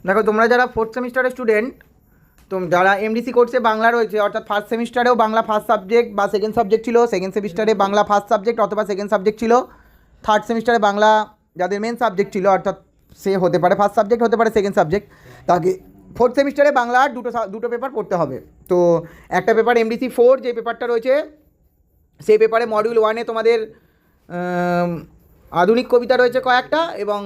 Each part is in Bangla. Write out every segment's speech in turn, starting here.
দেখো তোমরা যারা ফোর্থ সেমিস্টারের স্টুডেন্ট, তো যারা এমডিসি কোর্সে বাংলা রয়েছে, অর্থাৎ ফার্স্ট সেমিস্টারেও বাংলা ফার্স্ট সাবজেক্ট বা সেকেন্ড সাবজেক্ট ছিল, সেকেন্ড সেমিস্টারে বাংলা ফার্স্ট সাবজেক্ট অথবা সেকেন্ড সাবজেক্ট ছিল, থার্ড সেমিস্টারে বাংলা যাদের মেন সাবজেক্ট ছিল, অর্থাৎ সে হতে পারে ফার্স্ট সাবজেক্ট, হতে পারে সেকেন্ড সাবজেক্ট, তাকে ফোর্থ সেমিস্টারে বাংলা আর দুটো পেপার পড়তে হবে। তো একটা পেপার এমডিসি 4 যে পেপারটা রয়েছে, সেই পেপারে মডিউল 1-এ তোমাদের আধুনিক কবিতা রয়েছে কয়েকটা, এবং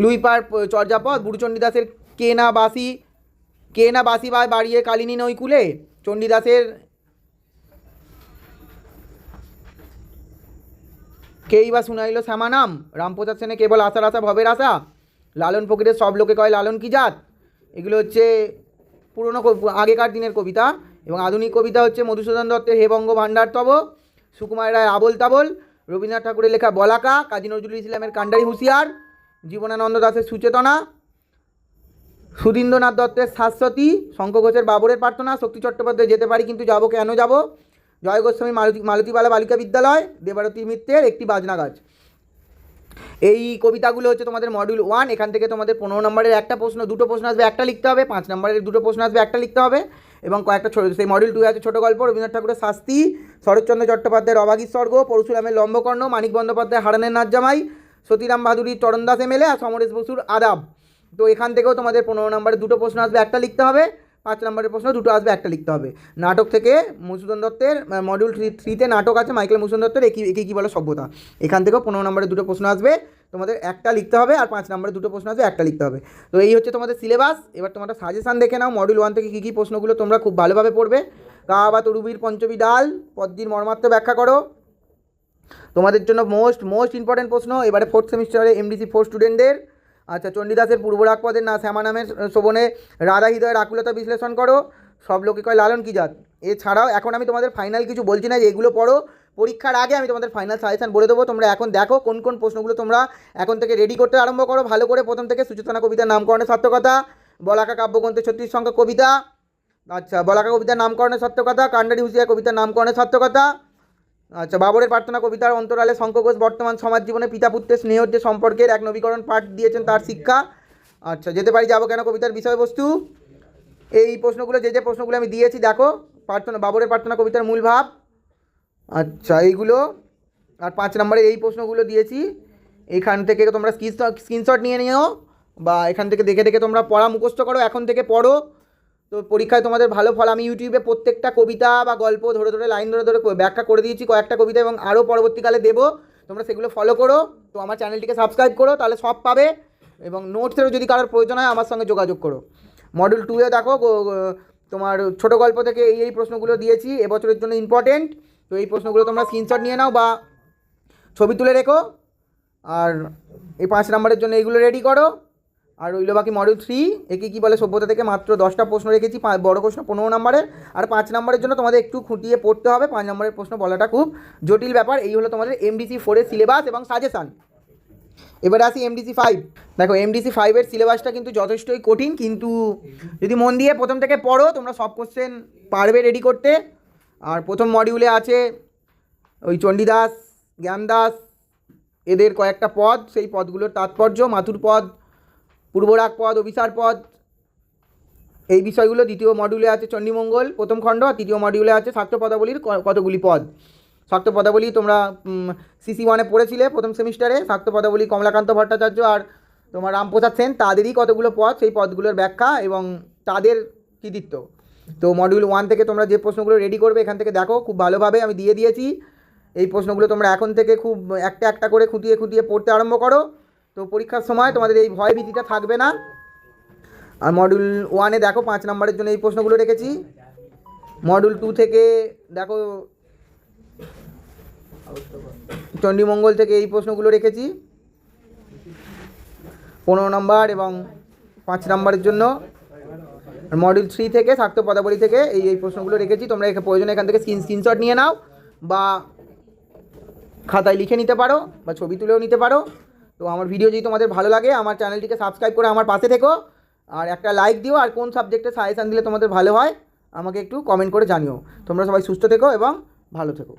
লুইপার চর্যাপদ, বুড়ো চণ্ডীদাসের কে না বাসি বা বাড়িয়ে কালিনী নৈকুলে, চণ্ডীদাসের কেই বা শুনাইল শ্যামা নাম, রামপ্রসাদ সেনে কেবল আশার আশা ভবের আশা, লালন ফকিরের সব লোকে কয় লালন কি জাত। এগুলো হচ্ছে পুরনো আগেকার দিনের কবিতা। এবং আধুনিক কবিতা হচ্ছে মধুসূদন দত্তের হে বঙ্গ ভাণ্ডার তব, সুকুমার রায় আবোল তাবোল, রবীন্দ্রনাথ ঠাকুরের লেখা বলাকা, কাজী নজরুল ইসলামের কান্ডারি হুঁশিয়ার, জীবনানন্দ দাশের সুচেতনা, সুধীন্দ্রনাথ দত্তের শাশ্বতী, শঙ্খ ঘোষের বাবরের প্রার্থনা, শক্তি চট্টোপাধ্যায় যেতে পারি কিন্তু যাবো কেন যাব, জয় গোস্বামী মালতীবালা বালিকা বিদ্যালয়, দেবারতী মিত্রের একটি বাজনা গাছ। এই কবিতাগুলো হচ্ছে তোমাদের মডিউল 1। এখান থেকে তোমাদের 15 নম্বরের একটা প্রশ্ন, দুটো প্রশ্ন আসবে, একটা লিখতে হবে। 5 নম্বরের দুটো প্রশ্ন আসবে, একটা লিখতে হবে। এবং কয়েকটা সেই মডিউল 2 আছে ছোটো গল্প, রবীন্দ্রনাথ ঠাকুরের শাস্তি, শরৎচন্দ্র চট্টোপাধ্যায়ের অবাগীর স্বর্গ, পরশুরামের লম্বকর্ণ, মানিক বন্দ্যোপাধ্যায় হারানের নাচ জামাই, সতীরাম বাহাদুরীর চরণদাস এমএলএ আর সমরেশ বসুর আদাব। তো এখান থেকেও তোমাদের 15 নম্বরের দুটো প্রশ্ন আসবে, একটা লিখতে হবে। 5 নম্বরের প্রশ্ন দুটো আসবে, একটা লিখতে হবে। নাটক থেকে মধুসূদন দত্তের মডিউল 3-তে নাটক আছে মাইকেল মধুসূদন দত্তের একে কী বলে সভ্যতা। এখান থেকেও 15 নম্বরের দুটো প্রশ্ন আসবে, তোমাদের একটা লিখতে হবে। আর 5 নম্বরের দুটো প্রশ্ন আসবে, একটা লিখতে হবে। তো এই হচ্ছে তোমাদের সিলেবাস। এবার তোমরা সাজেশান দেখে নাও মডিউল 1 থেকে কী প্রশ্নগুলো তোমরা খুব ভালোভাবে পড়বে। কা বা তরুবীর পঞ্চমী ডাল পদ্মীর মর্মার্থ ব্যাখ্যা করো। তোমাদের জন্য মোস্ট ইম্পর্টেন্ট প্রশ্ন এবারে ফোর্থ সেমিস্টারে এমডিসি 4 স্টুডেন্টদের। আচ্ছা, চণ্ডীদাসের পূর্বরাগ পদের না শ্যামা নামের শোভনে রাধা হৃদয়ের আকুলতা বিশ্লেষণ করো, সব লোকে কয় লালন কি জাত। এছাড়াও এখন আমি তোমাদের ফাইনাল কিছু বলছি না যে এগুলো পড়ো, পরীক্ষার আগে আমি তোমাদের ফাইনাল সাজেশন বলে দেবো। তোমরা এখন দেখো কোন কোন প্রশ্নগুলো তোমরা এখন থেকে রেডি করতে আরম্ভ করো ভালো করে। প্রথম থেকে সুচেতনা কবিতার নামকরণের সার্থকতা, বলাকা কাব্যগ্রন্থের 36 সংখ্যক কবিতা। আচ্ছা, বলাকা কবিতার নামকরণের সার্থকতা, কান্ডারি হুঁশিয়ার কবিতার নামকরণের সার্থকতা। আচ্ছা, বাবরের প্রার্থনা কবিতার অন্তরালে শঙ্খ ঘোষ বর্তমান সমাজ জীবনে পিতা পুত্রের স্নেহর যে সম্পর্কের এক নবীকরণ পাঠ দিয়েছেন তার শিক্ষা। আচ্ছা, যেতে পারি যাবো কেন কবিতার বিষয়বস্তু। এই প্রশ্নগুলো যে প্রশ্নগুলো আমি দিয়েছি দেখো, বাবরের প্রার্থনা কবিতার মূল ভাব। আচ্ছা, এইগুলো। আর 5 নম্বরে এই প্রশ্নগুলো দিয়েছি। এখান থেকে তোমরা স্ক্রিনশট নিয়ে নিও বা এখান থেকে দেখে দেখে তোমরা পড়া মুখস্থ করো, এখন থেকে পড়ো। তো পরীক্ষায় তোমাদের ভালো ফল। আমি ইউটিউবে প্রত্যেকটা কবিতা বা গল্প ধরে ধরে লাইন ধরে ধরে ব্যাখ্যা করে দিয়েছি কয়েকটা কবিতা, এবং আরও পরবর্তীকালে দেবো। তোমরা সেগুলো ফলো করো। তো আমার চ্যানেলটিকে সাবস্ক্রাইব করো, তাহলে সব পাবে। এবং নোটসেরও যদি কারোর প্রয়োজন হয় আমার সঙ্গে যোগাযোগ করো। মডিউল 2-এ দেখো তোমার ছোটো গল্প থেকে এই প্রশ্নগুলো দিয়েছি, এবছরের জন্য ইম্পর্টেন্ট। তো এই প্রশ্নগুলো তোমরা স্ক্রিনশট নিয়ে নাও বা ছবি তুলে রেখো। আর এই 5 নম্বরের জন্য এইগুলো রেডি করো। আর রইল বাকি মডিউল 3 একে কী বলে সভ্যতা থেকে মাত্র 10টা প্রশ্ন রেখেছি, বড় প্রশ্ন 15 নম্বরের। আর 5 নম্বরের জন্য তোমাদের একটু খুঁটিয়ে পড়তে হবে, 5 নম্বরের প্রশ্ন বলাটা খুব জটিল ব্যাপার। এই হলো তোমাদের এমডিসি 4-এর সিলেবাস এবং সাজেশান। এবারে আসি এমডিসি 5। দেখো এমডিসি 5-এর সিলেবাসটা কিন্তু যথেষ্টই কঠিন, কিন্তু যদি মন দিয়ে প্রথম থেকে পড়ো তোমরা সব কোশ্চেন পারবে রেডি করতে। আর প্রথম মডিউলে আছে ওই চণ্ডীদাস, জ্ঞানদাস এদের কয়েকটা পদ, সেই পদগুলোর তাৎপর্য, মাথুর পদ, পূর্বরাগ পদ, অভিসার পদ, এই বিষয়গুলো। দ্বিতীয় মডিউলে আছে চণ্ডীমঙ্গল প্রথম খণ্ড। আর তৃতীয় মডিউলে আছে শাক্ত পদাবলীর কতগুলি পদ। শাক্ত পদাবলী তোমরা সিসি 1-এ পড়েছিলে প্রথম সেমিস্টারে। শাক্ত পদাবলী কমলাকান্ত ভট্টাচার্য আর তোমার রামপ্রসাদ সেন, তাদেরই কতগুলো পদ, সেই পদগুলোর ব্যাখ্যা এবং তাদের কৃতিত্ব। তো মডিউল 1 থেকে তোমরা যে প্রশ্নগুলো রেডি করবে এখান থেকে দেখো খুব ভালোভাবে আমি দিয়ে দিয়েছি। এই প্রশ্নগুলো তোমরা এখন থেকে খুব একটা একটা করে খুঁটিয়ে খুঁটিয়ে পড়তে আরম্ভ করো। তো পরীক্ষার সময় তোমাদের এই ভয় ভীতিটা থাকবে না। আর মডিউল 1-এ দেখো 5 নম্বরের জন্য এই প্রশ্নগুলো রেখেছি। মডিউল 2 থেকে দেখো চণ্ডীমঙ্গল থেকে এই প্রশ্নগুলো রেখেছি 15 নম্বর এবং 5 নম্বরের জন্য। মডিউল 3 থেকে শাক্ত পদাবলী থেকে এই প্রশ্নগুলো রেখেছি। তোমরা প্রয়োজনে এখান থেকে স্ক্রিনশট নিয়ে নাও বা খাতায় লিখে নিতে পারো বা ছবি তুলেও নিতে পারো। তো আমার ভিডিও যদি তোমাদের ভালো লাগে আমার চ্যানেলটিকে সাবস্ক্রাইব করে আমার পাশে থেকো আর একটা লাইক দিও। আর কোন সাবজেক্টে সাজেশান দিলে তোমাদের ভালো হয় আমাকে একটু কমেন্ট করে জানিও। তোমরা সবাই সুস্থ থেকো এবং ভালো থেকো।